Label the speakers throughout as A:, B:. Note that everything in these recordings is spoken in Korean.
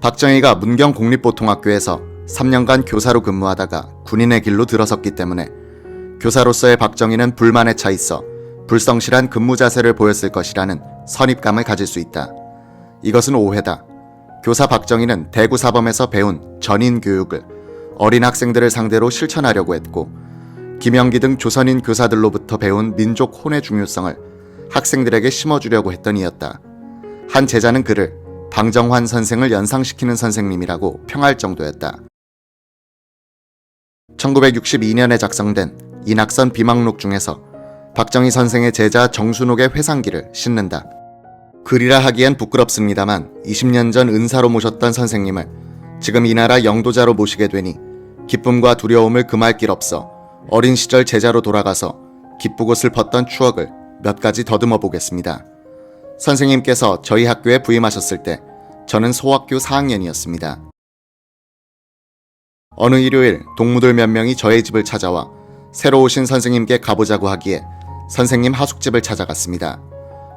A: 박정희가 문경 공립보통학교에서 3년간 교사로 근무하다가 군인의 길로 들어섰기 때문에 교사로서의 박정희는 불만에 차 있어 불성실한 근무 자세를 보였을 것이라는 선입감을 가질 수 있다. 이것은 오해다. 교사 박정희는 대구 사범에서 배운 전인 교육을 어린 학생들을 상대로 실천하려고 했고, 김영기 등 조선인 교사들로부터 배운 민족 혼의 중요성을 학생들에게 심어주려고 했던 이였다. 한 제자는 그를 방정환 선생을 연상시키는 선생님이라고 평할 정도였다. 1962년에 작성된 인학선 비망록 중에서 박정희 선생의 제자 정순옥의 회상기를 싣는다. 글이라 하기엔 부끄럽습니다만 20년 전 은사로 모셨던 선생님을 지금 이 나라 영도자로 모시게 되니 기쁨과 두려움을 금할 길 없어 어린 시절 제자로 돌아가서 기쁘고 슬펐던 추억을 몇 가지 더듬어 보겠습니다. 선생님께서 저희 학교에 부임하셨을 때 저는 소학교 4학년이었습니다. 어느 일요일 동무들 몇 명이 저의 집을 찾아와 새로 오신 선생님께 가보자고 하기에 선생님 하숙집을 찾아갔습니다.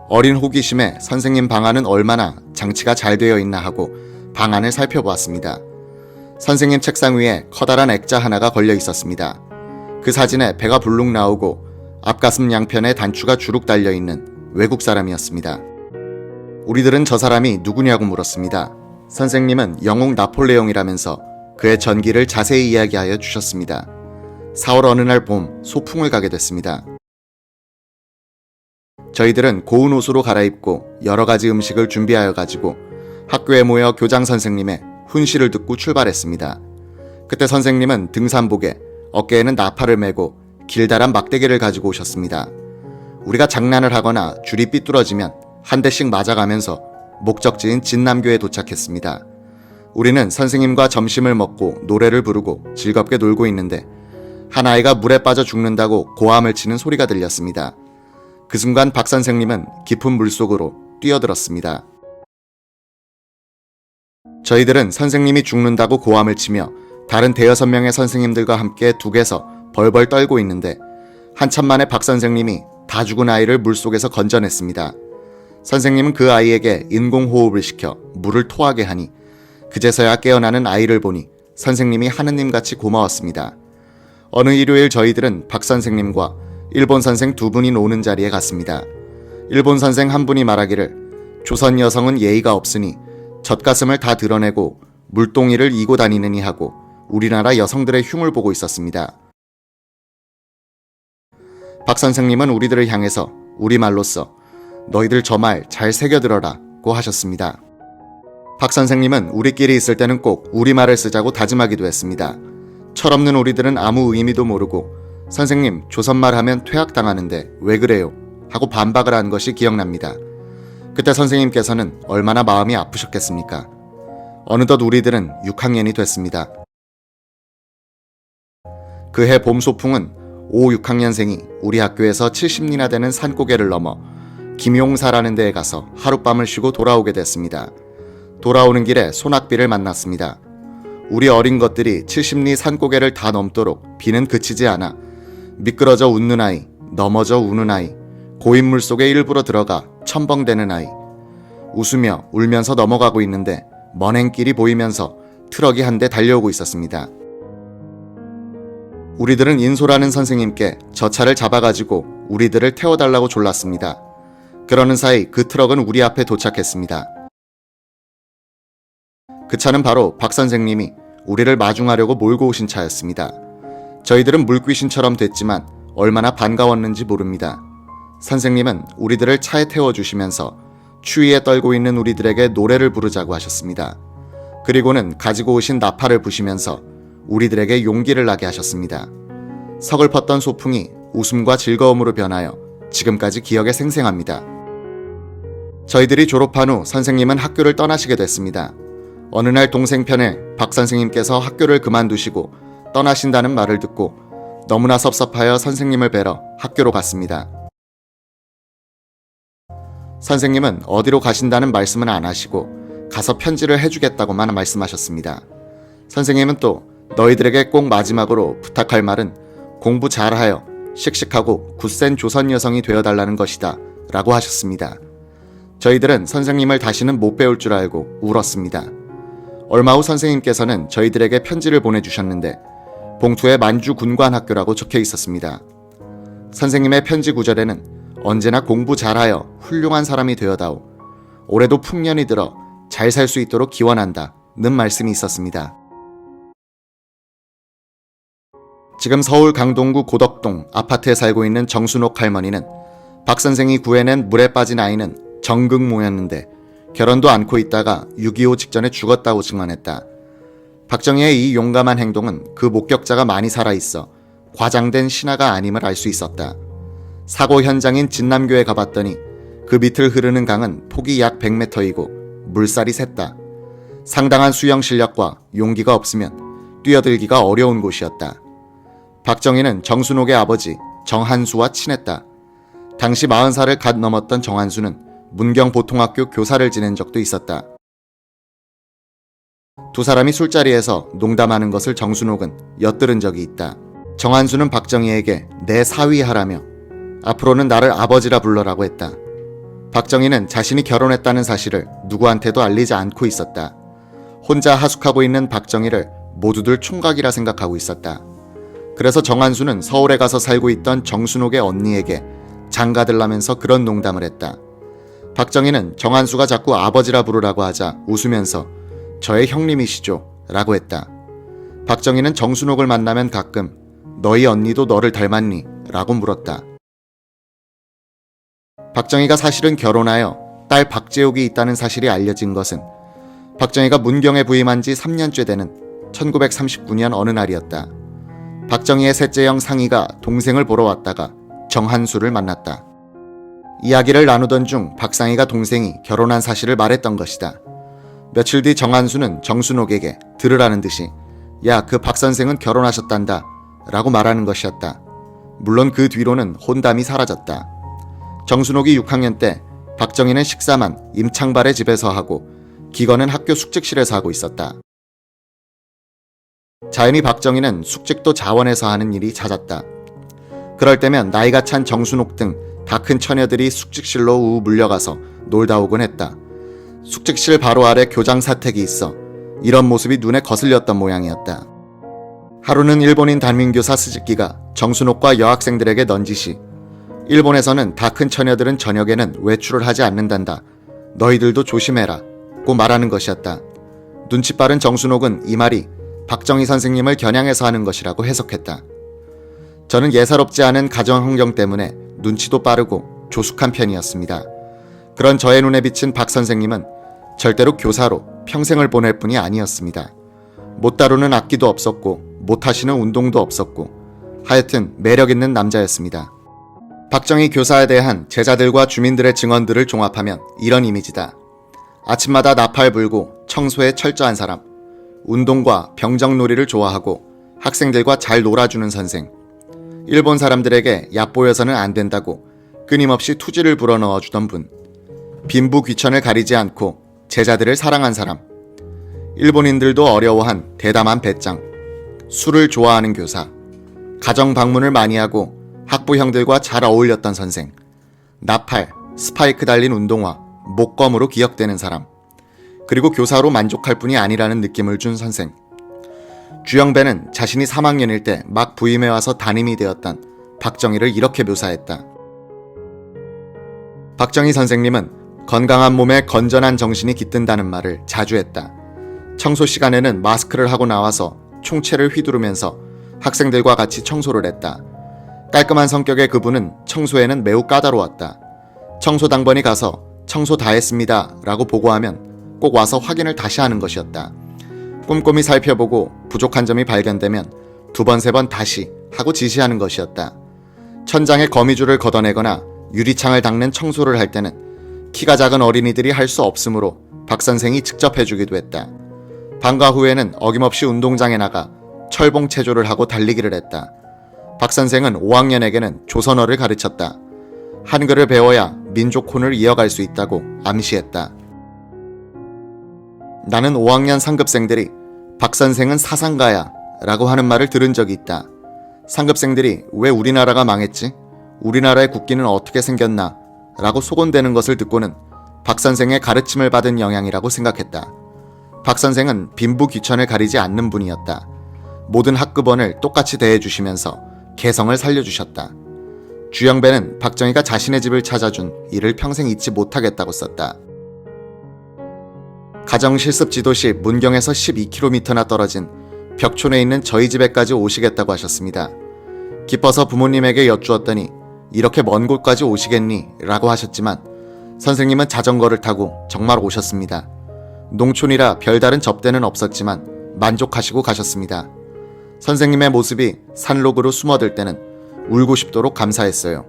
A: 어린 호기심에 선생님 방안은 얼마나 장치가 잘 되어 있나 하고 방안을 살펴보았습니다. 선생님 책상 위에 커다란 액자 하나가 걸려 있었습니다. 그 사진에 배가 불룩 나오고 앞가슴 양편에 단추가 주룩 달려있는 외국 사람이었습니다. 우리들은 저 사람이 누구냐고 물었습니다. 선생님은 영웅 나폴레옹이라면서 그의 전기를 자세히 이야기하여 주셨습니다. 4월 어느 날 봄 소풍을 가게 됐습니다. 저희들은 고운 옷으로 갈아입고 여러 가지 음식을 준비하여 가지고 학교에 모여 교장 선생님의 훈시를 듣고 출발했습니다. 그때 선생님은 등산복에 어깨에는 나팔을 메고 길다란 막대기를 가지고 오셨습니다. 우리가 장난을 하거나 줄이 삐뚤어지면 한 대씩 맞아가면서 목적지인 진남교에 도착했습니다. 우리는 선생님과 점심을 먹고 노래를 부르고 즐겁게 놀고 있는데 한 아이가 물에 빠져 죽는다고 고함을 치는 소리가 들렸습니다. 그 순간 박 선생님은 깊은 물속으로 뛰어들었습니다. 저희들은 선생님이 죽는다고 고함을 치며 다른 대여섯 명의 선생님들과 함께 둑에서 벌벌 떨고 있는데 한참 만에 박 선생님이 다 죽은 아이를 물속에서 건져냈습니다. 선생님은 그 아이에게 인공호흡을 시켜 물을 토하게 하니 그제서야 깨어나는 아이를 보니 선생님이 하느님같이 고마웠습니다. 어느 일요일 저희들은 박 선생님과 일본 선생 두 분이 노는 자리에 갔습니다. 일본 선생 한 분이 말하기를 조선 여성은 예의가 없으니 젖가슴을 다 드러내고 물동이를 이고 다니느니 하고 우리나라 여성들의 흉을 보고 있었습니다. 박 선생님은 우리들을 향해서 우리말로써 너희들 저 말 잘 새겨들어라고 하셨습니다. 박 선생님은 우리끼리 있을 때는 꼭 우리말을 쓰자고 다짐하기도 했습니다. 철없는 우리들은 아무 의미도 모르고 선생님 조선말 하면 퇴학당하는데 왜 그래요? 하고 반박을 한 것이 기억납니다. 그때 선생님께서는 얼마나 마음이 아프셨겠습니까? 어느덧 우리들은 6학년이 됐습니다. 그해 봄 소풍은 5, 6학년생이 우리 학교에서 70리나 되는 산고개를 넘어 김용사라는 데에 가서 하룻밤을 쉬고 돌아오게 됐습니다. 돌아오는 길에 소낙비를 만났습니다. 우리 어린 것들이 70리 산고개를 다 넘도록 비는 그치지 않아 미끄러져 웃는 아이, 넘어져 우는 아이, 고인물 속에 일부러 들어가 첨벙대는 아이, 웃으며 울면서 넘어가고 있는데 먼 행길이 보이면서 트럭이 한 대 달려오고 있었습니다. 우리들은 인소라는 선생님께 저 차를 잡아가지고 우리들을 태워달라고 졸랐습니다. 그러는 사이 그 트럭은 우리 앞에 도착했습니다. 그 차는 바로 박 선생님이 우리를 마중하려고 몰고 오신 차였습니다. 저희들은 물귀신처럼 됐지만 얼마나 반가웠는지 모릅니다. 선생님은 우리들을 차에 태워주시면서 추위에 떨고 있는 우리들에게 노래를 부르자고 하셨습니다. 그리고는 가지고 오신 나팔을 부시면서 우리들에게 용기를 나게 하셨습니다. 서글펐던 소풍이 웃음과 즐거움으로 변하여 지금까지 기억에 생생합니다. 저희들이 졸업한 후 선생님은 학교를 떠나시게 됐습니다. 어느 날 동생 편에 박 선생님께서 학교를 그만두시고 떠나신다는 말을 듣고 너무나 섭섭하여 선생님을 뵈러 학교로 갔습니다. 선생님은 어디로 가신다는 말씀은 안 하시고 가서 편지를 해주겠다고만 말씀하셨습니다. 선생님은 또 너희들에게 꼭 마지막으로 부탁할 말은 공부 잘하여 씩씩하고 굳센 조선 여성이 되어달라는 것이다 라고 하셨습니다. 저희들은 선생님을 다시는 못 배울 줄 알고 울었습니다. 얼마 후 선생님께서는 저희들에게 편지를 보내주셨는데 봉투에 만주군관학교라고 적혀 있었습니다. 선생님의 편지 구절에는 언제나 공부 잘하여 훌륭한 사람이 되어다오. 올해도 풍년이 들어 잘 살 수 있도록 기원한다 는 말씀이 있었습니다. 지금 서울 강동구 고덕동 아파트에 살고 있는 정순옥 할머니는 박 선생이 구해낸 물에 빠진 아이는 정극모였는데 결혼도 않고 있다가 6.25 직전에 죽었다고 증언했다. 박정희의 이 용감한 행동은 그 목격자가 많이 살아있어 과장된 신화가 아님을 알 수 있었다. 사고 현장인 진남교에 가봤더니 그 밑을 흐르는 강은 폭이 약 100m이고 물살이 샜다. 상당한 수영 실력과 용기가 없으면 뛰어들기가 어려운 곳이었다. 박정희는 정순옥의 아버지 정한수와 친했다. 당시 40살을 갓 넘었던 정한수는 문경보통학교 교사를 지낸 적도 있었다. 두 사람이 술자리에서 농담하는 것을 정순옥은 엿들은 적이 있다. 정한수는 박정희에게 내 사위하라며 앞으로는 나를 아버지라 불러라고 했다. 박정희는 자신이 결혼했다는 사실을 누구한테도 알리지 않고 있었다. 혼자 하숙하고 있는 박정희를 모두들 총각이라 생각하고 있었다. 그래서 정한수는 서울에 가서 살고 있던 정순옥의 언니에게 장가들라면서 그런 농담을 했다. 박정희는 정한수가 자꾸 아버지라 부르라고 하자 웃으면서 저의 형님이시죠 라고 했다. 박정희는 정순옥을 만나면 가끔 너희 언니도 너를 닮았니? 라고 물었다. 박정희가 사실은 결혼하여 딸 박재옥이 있다는 사실이 알려진 것은 박정희가 문경에 부임한 지 3년째 되는 1939년 어느 날이었다. 박정희의 셋째 형 상희가 동생을 보러 왔다가 정한수를 만났다. 이야기를 나누던 중 박상희가 동생이 결혼한 사실을 말했던 것이다. 며칠 뒤 정한수는 정순옥에게 들으라는 듯이 야, 그 박 선생은 결혼하셨단다 라고 말하는 것이었다. 물론 그 뒤로는 혼담이 사라졌다. 정순옥이 6학년 때 박정희는 식사만 임창발의 집에서 하고 기건은 학교 숙직실에서 하고 있었다. 자연히 박정희는 숙직도 자원에서 하는 일이 잦았다. 그럴 때면 나이가 찬 정순옥 등 다 큰 처녀들이 숙직실로 우 물려가서 놀다 오곤 했다. 숙직실 바로 아래 교장 사택이 있어 이런 모습이 눈에 거슬렸던 모양이었다. 하루는 일본인 담임교사 스즈키가 정순옥과 여학생들에게 넌지시 일본에서는 다 큰 처녀들은 저녁에는 외출을 하지 않는단다. 너희들도 조심해라 고 말하는 것이었다. 눈치 빠른 정순옥은 이 말이 박정희 선생님을 겨냥해서 하는 것이라고 해석했다. 저는 예사롭지 않은 가정 환경 때문에 눈치도 빠르고 조숙한 편이었습니다. 그런 저의 눈에 비친 박 선생님은 절대로 교사로 평생을 보낼 뿐이 아니었습니다. 못 다루는 악기도 없었고 못하시는 운동도 없었고 하여튼 매력있는 남자였습니다. 박정희 교사에 대한 제자들과 주민들의 증언들을 종합하면 이런 이미지다. 아침마다 나팔 불고 청소에 철저한 사람, 운동과 병정놀이를 좋아하고 학생들과 잘 놀아주는 선생, 일본 사람들에게 얕보여서는 안 된다고 끊임없이 투지를 불어넣어 주던 분, 빈부 귀천을 가리지 않고 제자들을 사랑한 사람, 일본인들도 어려워한 대담한 배짱, 술을 좋아하는 교사, 가정 방문을 많이 하고 학부 형들과 잘 어울렸던 선생, 나팔, 스파이크 달린 운동화, 목검으로 기억되는 사람, 그리고 교사로 만족할 뿐이 아니라는 느낌을 준 선생. 주영배는 자신이 3학년일 때 막 부임해와서 담임이 되었던 박정희를 이렇게 묘사했다. 박정희 선생님은 건강한 몸에 건전한 정신이 깃든다는 말을 자주 했다. 청소 시간에는 마스크를 하고 나와서 총채를 휘두르면서 학생들과 같이 청소를 했다. 깔끔한 성격의 그분은 청소에는 매우 까다로웠다. 청소 당번이 가서 청소 다 했습니다 라고 보고하면 꼭 와서 확인을 다시 하는 것이었다. 꼼꼼히 살펴보고 부족한 점이 발견되면 2번, 3번 다시 하고 지시하는 것이었다. 천장에 거미줄을 걷어내거나 유리창을 닦는 청소를 할 때는 키가 작은 어린이들이 할 수 없으므로 박 선생이 직접 해주기도 했다. 방과 후에는 어김없이 운동장에 나가 철봉 체조를 하고 달리기를 했다. 박 선생은 5학년에게는 조선어를 가르쳤다. 한글을 배워야 민족혼을 이어갈 수 있다고 암시했다. 나는 5학년 상급생들이 박 선생은 사상가야 라고 하는 말을 들은 적이 있다. 상급생들이 왜 우리나라가 망했지? 우리나라의 국기는 어떻게 생겼나? 라고 소곤대는 것을 듣고는 박 선생의 가르침을 받은 영향이라고 생각했다. 박 선생은 빈부귀천을 가리지 않는 분이었다. 모든 학급원을 똑같이 대해주시면서 개성을 살려주셨다. 주영배는 박정희가 자신의 집을 찾아준 이를 평생 잊지 못하겠다고 썼다. 가정실습 지도시 문경에서 12km나 떨어진 벽촌에 있는 저희 집에까지 오시겠다고 하셨습니다. 기뻐서 부모님에게 여쭈었더니 이렇게 먼 곳까지 오시겠니? 라고 하셨지만 선생님은 자전거를 타고 정말 오셨습니다. 농촌이라 별다른 접대는 없었지만 만족하시고 가셨습니다. 선생님의 모습이 산록으로 숨어들 때는 울고 싶도록 감사했어요.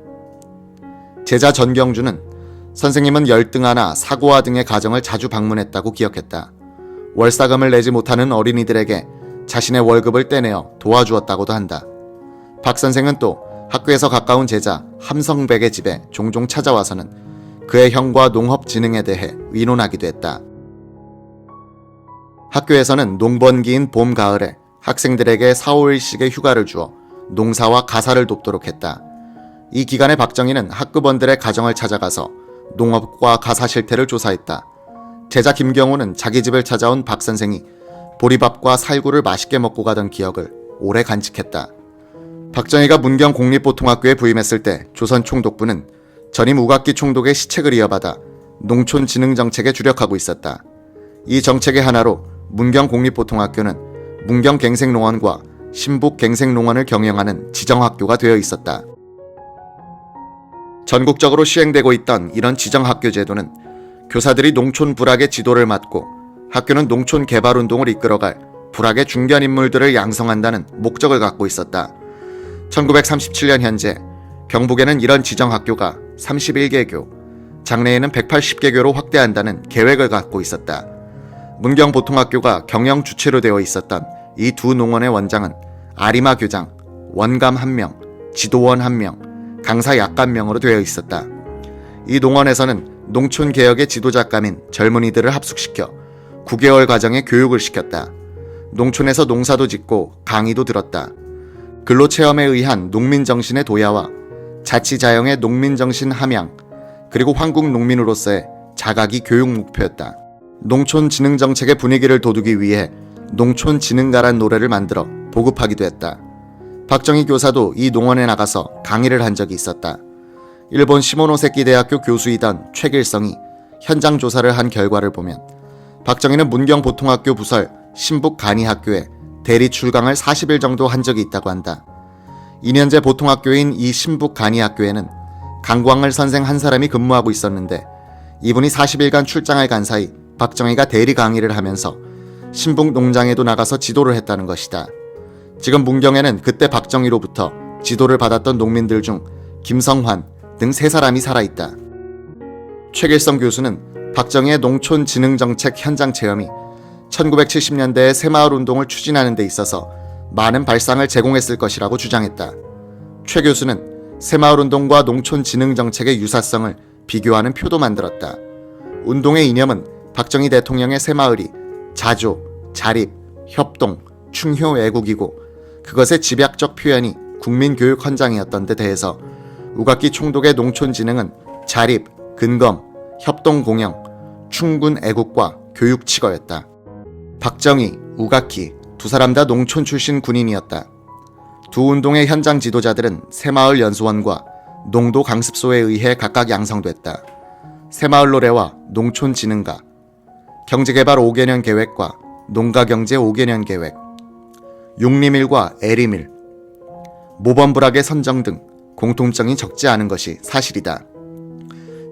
A: 제자 전경주는 선생님은 열등하나 사고와 등의 가정을 자주 방문했다고 기억했다. 월사금을 내지 못하는 어린이들에게 자신의 월급을 떼내어 도와주었다고도 한다. 박 선생은 또 학교에서 가까운 제자 함성백의 집에 종종 찾아와서는 그의 형과 농업 진흥에 대해 의논하기도 했다. 학교에서는 농번기인 봄, 가을에 학생들에게 4, 5일씩의 휴가를 주어 농사와 가사를 돕도록 했다. 이 기간에 박정희는 학급원들의 가정을 찾아가서 농업과 가사 실태를 조사했다. 제자 김경호는 자기 집을 찾아온 박 선생이 보리밥과 살구를 맛있게 먹고 가던 기억을 오래 간직했다. 박정희가 문경 공립보통학교에 부임했을 때 조선 총독부는 전임 우각기 총독의 시책을 이어받아 농촌 진흥 정책에 주력하고 있었다. 이 정책의 하나로 문경 공립보통학교는 문경 갱생농원과 신북 갱생농원을 경영하는 지정학교가 되어 있었다. 전국적으로 시행되고 있던 이런 지정학교 제도는 교사들이 농촌 불학의 지도를 맡고 학교는 농촌 개발운동을 이끌어갈 불학의 중견 인물들을 양성한다는 목적을 갖고 있었다. 1937년 현재 경북에는 이런 지정학교가 31개교, 장래에는 180개교로 확대한다는 계획을 갖고 있었다. 문경보통학교가 경영 주체로 되어 있었던 이 두 농원의 원장은 아리마 교장, 원감 1명, 지도원 1명, 강사 약간 명으로 되어 있었다. 이 농원에서는 농촌 개혁의 지도자감인 젊은이들을 합숙시켜 9개월 과정의 교육을 시켰다. 농촌에서 농사도 짓고 강의도 들었다. 근로체험에 의한 농민정신의 도야와 자치자영의 농민정신 함양, 그리고 황국 농민으로서의 자각이 교육 목표였다. 농촌 진흥 정책의 분위기를 돋우기 위해 농촌 진흥가란 노래를 만들어 보급하기도 했다. 박정희 교사도 이 농원에 나가서 강의를 한 적이 있었다. 일본 시모노세키 대학교 교수이던 최길성이 현장 조사를 한 결과를 보면 박정희는 문경보통학교 부설 신북간이학교에 대리 출강을 40일 정도 한 적이 있다고 한다. 2년제 보통학교인 이 신북간이학교에는 강광을 선생 한 사람이 근무하고 있었는데 이분이 40일간 출장을 간 사이 박정희가 대리 강의를 하면서 신북 농장에도 나가서 지도를 했다는 것이다. 지금 문경에는 그때 박정희로부터 지도를 받았던 농민들 중 김성환 등 3사람이 살아있다. 최길성 교수는 박정희의 농촌 진흥 정책 현장 체험이 1970년대의 새마을운동을 추진하는 데 있어서 많은 발상을 제공했을 것이라고 주장했다. 최 교수는 새마을운동과 농촌 진흥 정책의 유사성을 비교하는 표도 만들었다. 운동의 이념은 박정희 대통령의 새마을이 자조, 자립, 협동, 충효 애국이고 그것의 집약적 표현이 국민교육 헌장이었던 데 대해서 우각기 총독의 농촌 진흥은 자립, 근검, 협동 공영, 충군 애국과 교육 칙어였다. 박정희, 우각기 두 사람 다 농촌 출신 군인이었다. 두 운동의 현장 지도자들은 새마을 연수원과 농도 강습소에 의해 각각 양성됐다. 새마을 노래와 농촌 진흥가, 경제개발 5개년 계획과 농가경제 5개년 계획, 육림일과 애림일, 모범불학의 선정 등 공통점이 적지 않은 것이 사실이다.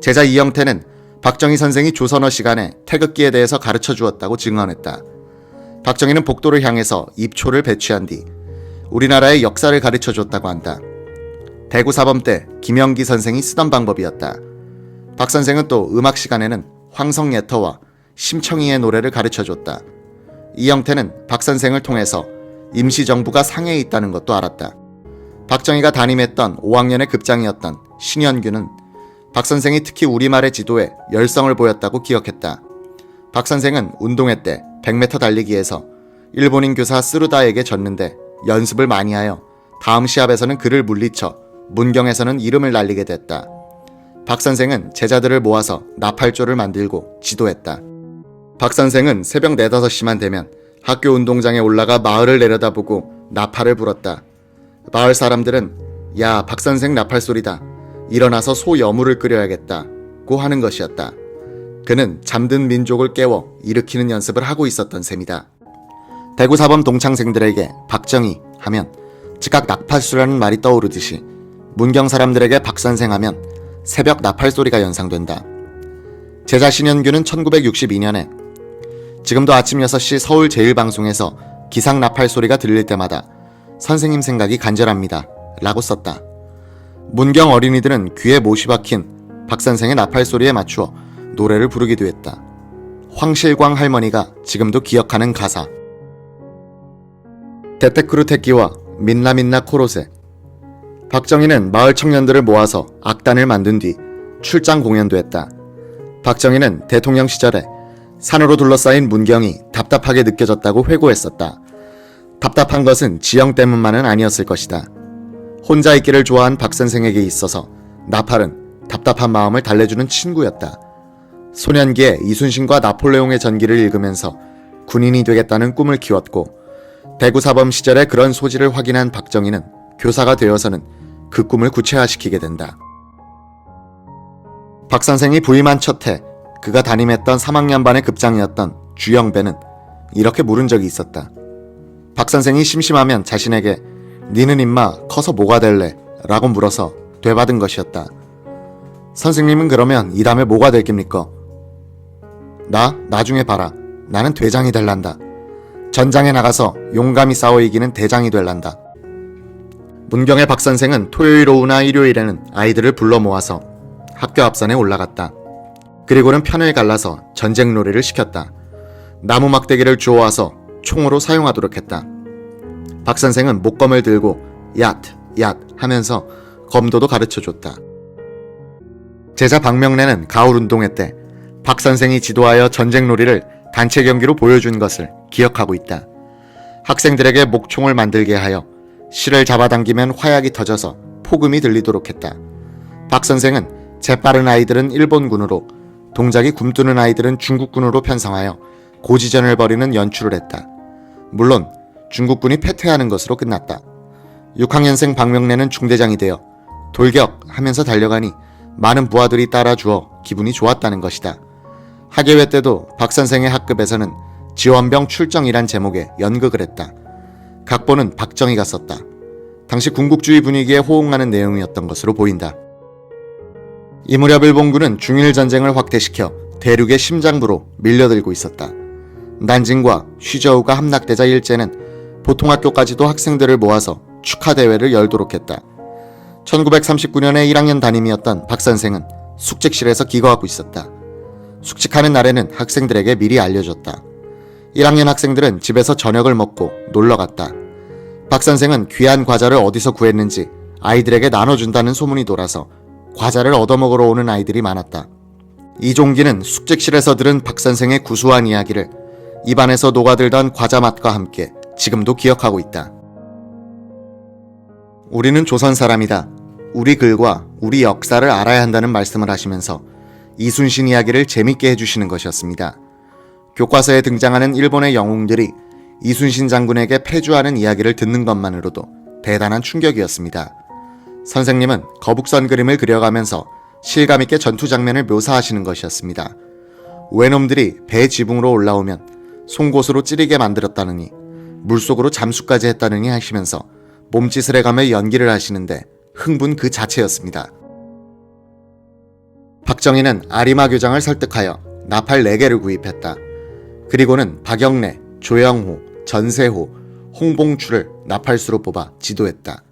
A: 제자 이영태는 박정희 선생이 조선어 시간에 태극기에 대해서 가르쳐 주었다고 증언했다. 박정희는 복도를 향해서 입초를 배취한 뒤 우리나라의 역사를 가르쳐 줬다고 한다. 대구사범 때 김영기 선생이 쓰던 방법이었다. 박 선생은 또 음악 시간에는 황성예터와 심청이의 노래를 가르쳐 줬다. 이영태는 박 선생을 통해서 임시정부가 상해에 있다는 것도 알았다. 박정희가 담임했던 5학년의 급장이었던 신현규는 박 선생이 특히 우리말의 지도에 열성을 보였다고 기억했다. 박 선생은 운동회 때 100m 달리기에서 일본인 교사 쓰루다에게 졌는데 연습을 많이 하여 다음 시합에서는 그를 물리쳐 문경에서는 이름을 날리게 됐다. 박 선생은 제자들을 모아서 나팔조를 만들고 지도했다. 박 선생은 새벽 4, 5시만 되면 학교 운동장에 올라가 마을을 내려다보고 나팔을 불었다. 마을 사람들은 야, 박 선생 나팔 소리다. 일어나서 소 여물을 끓여야겠다고 하는 것이었다. 그는 잠든 민족을 깨워 일으키는 연습을 하고 있었던 셈이다. 대구사범 동창생들에게 박정희 하면 즉각 나팔수라는 말이 떠오르듯이 문경 사람들에게 박 선생 하면 새벽 나팔 소리가 연상된다. 제자신현규는 1962년에 지금도 아침 6시 서울 제일방송에서 기상 나팔 소리가 들릴 때마다 선생님 생각이 간절합니다 라고 썼다. 문경 어린이들은 귀에 못이 박힌 박 선생의 나팔 소리에 맞추어 노래를 부르기도 했다. 황실광 할머니가 지금도 기억하는 가사. 데테크루 테끼와 민나민나 코로세. 박정희는 마을 청년들을 모아서 악단을 만든 뒤 출장 공연도 했다. 박정희는 대통령 시절에 산으로 둘러싸인 문경이 답답하게 느껴졌다고 회고했었다. 답답한 것은 지형 때문만은 아니었을 것이다. 혼자 있기를 좋아한 박 선생에게 있어서 나팔은 답답한 마음을 달래주는 친구였다. 소년기에 이순신과 나폴레옹의 전기를 읽으면서 군인이 되겠다는 꿈을 키웠고 대구사범 시절에 그런 소질을 확인한 박정희는 교사가 되어서는 그 꿈을 구체화시키게 된다. 박 선생이 부임한 첫 해 그가 담임했던 3학년 반의 급장이었던 주영배는 이렇게 물은 적이 있었다. 박 선생이 심심하면 자신에게 니는 임마 커서 뭐가 될래? 라고 물어서 되받은 것이었다. 선생님은 그러면 이 다음에 뭐가 될 깁니까? 나 나중에 봐라. 나는 대장이 될란다. 전장에 나가서 용감히 싸워 이기는 대장이 될란다. 문경의 박 선생은 토요일 오후나 일요일에는 아이들을 불러 모아서 학교 앞산에 올라갔다. 그리고는 편을 갈라서 전쟁 놀이를 시켰다. 나무 막대기를 주워와서 총으로 사용하도록 했다. 박 선생은 목검을 들고 얏 하면서 검도도 가르쳐줬다. 제자 박명래는 가을 운동회 때 박 선생이 지도하여 전쟁 놀이를 단체 경기로 보여준 것을 기억하고 있다. 학생들에게 목총을 만들게 하여 실을 잡아당기면 화약이 터져서 폭음이 들리도록 했다. 박 선생은 재빠른 아이들은 일본군으로, 동작이 굼뜨는 아이들은 중국군으로 편성하여 고지전을 벌이는 연출을 했다. 물론 중국군이 패퇴하는 것으로 끝났다. 6학년생 박명래는 중대장이 되어 돌격 하면서 달려가니 많은 부하들이 따라주어 기분이 좋았다는 것이다. 학예회 때도 박 선생의 학급에서는 지원병 출정이란 제목의 연극을 했다. 각본은 박정희가 썼다. 당시 군국주의 분위기에 호응하는 내용이었던 것으로 보인다. 이 무렵 일본군은 중일전쟁을 확대시켜 대륙의 심장부로 밀려들고 있었다. 난징과 쉬저우가 함락되자 일제는 보통학교까지도 학생들을 모아서 축하대회를 열도록 했다. 1939년에 1학년 담임이었던 박 선생은 숙직실에서 기거하고 있었다. 숙직하는 날에는 학생들에게 미리 알려줬다. 1학년 학생들은 집에서 저녁을 먹고 놀러갔다. 박 선생은 귀한 과자를 어디서 구했는지 아이들에게 나눠준다는 소문이 돌아서 과자를 얻어먹으러 오는 아이들이 많았다. 이종기는 숙직실에서 들은 박 선생의 구수한 이야기를 입안에서 녹아들던 과자 맛과 함께 지금도 기억하고 있다. 우리는 조선 사람이다. 우리 글과 우리 역사를 알아야 한다는 말씀을 하시면서 이순신 이야기를 재밌게 해주시는 것이었습니다. 교과서에 등장하는 일본의 영웅들이 이순신 장군에게 패주하는 이야기를 듣는 것만으로도 대단한 충격이었습니다. 선생님은 거북선 그림을 그려가면서 실감있게 전투 장면을 묘사하시는 것이었습니다. 외놈들이 배 지붕으로 올라오면 송곳으로 찌르게 만들었다느니 물속으로 잠수까지 했다느니 하시면서 몸짓을 해가며 연기를 하시는데 흥분 그 자체였습니다. 박정희는 아리마 교장을 설득하여 나팔 4개를 구입했다. 그리고는 박영래, 조영호, 전세호, 홍봉추를 나팔수로 뽑아 지도했다.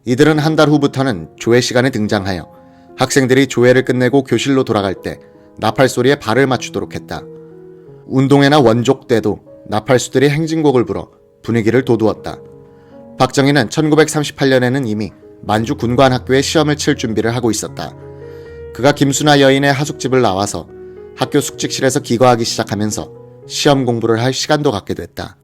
A: 이들은 한 달 후부터는 조회 시간에 등장하여 학생들이 조회를 끝내고 교실로 돌아갈 때 나팔 소리에 발을 맞추도록 했다. 운동회나 원족 때도 나팔수들이 행진곡을 불어 분위기를 돋우었다. 박정희는 1938년에는 이미 만주 군관학교에 시험을 칠 준비를 하고 있었다. 그가 김수나 여인의 하숙집을 나와서 학교 숙직실에서 기거하기 시작하면서 시험 공부를 할 시간도 갖게 됐다.